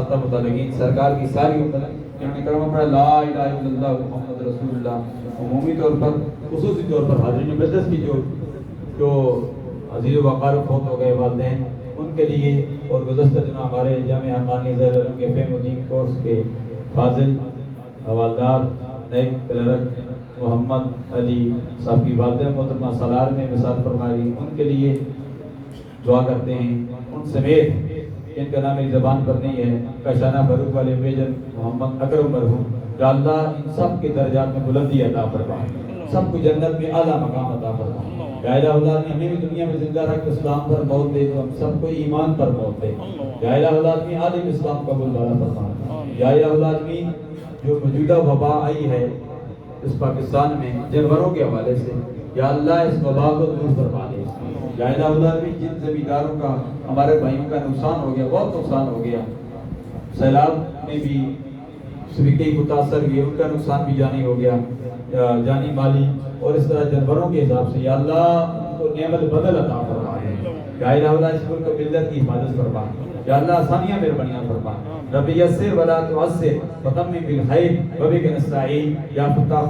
اساتذہ متعلقین سرکار کی ساری امت کرم پر لا الہ الا اللہ محمد رسول اللہ عمومی طور پر خصوصی طور پر حاضرین مجلس کی جو عزیز و وقار فوت ہو گئے والدین ان کے لیے اور گزشتہ دنوں ہمارے جامعہ حقانی زیر علم کے فہم الدین کورس کے فاضل حوالدار نئے کلرک محمد علی صاحب کی والدہ محترمہ سالار میں مثال فرمائی ان کے لیے دعا کرتے ہیں ان سمیت ان کا نام میری زبان پر نہیں ہے کاشانہ فاروق والے میجر محمد اکرم مرحوم یا اللہ ان سب کے درجات میں بلندی عطا فرما سب کو جنت میں اعلیٰ مقام عطا فرما یا الہ اللہ نے ہمیں بھی دنیا میں زندہ رکھ اسلام پر موت دے تو ہم سب کو ایمان پر موت دے یا الہ اللہ نے عالم اسلام قبول والا فرما یا الہ اللہ نے جو موجودہ وبا آئی ہے اس پاکستان میں جانوروں کے حوالے سے یا اللہ اس وبا کو دور فرما دے یا الہ اللہ بھی جن زمینداروں کا ہمارے بھائیوں کا نقصان ہو گیا بہت نقصان ہو گیا سیلاب میں بھی سبھی متاثر ہوئے ان کا نقصان بھی جانی ہو گیا جانی مالی اور اس طرح جانوروں کے حساب سے یا اللہ ان کو نعمت بدل عطا فرما یا الہ اللہ اس ملک کو ملت کی حفاظت فرما یا اللہ آسانیاں مہربانیاں فرما رب یسر ولا تعسر وتمم بالخیر وبک نستعین یا فتاح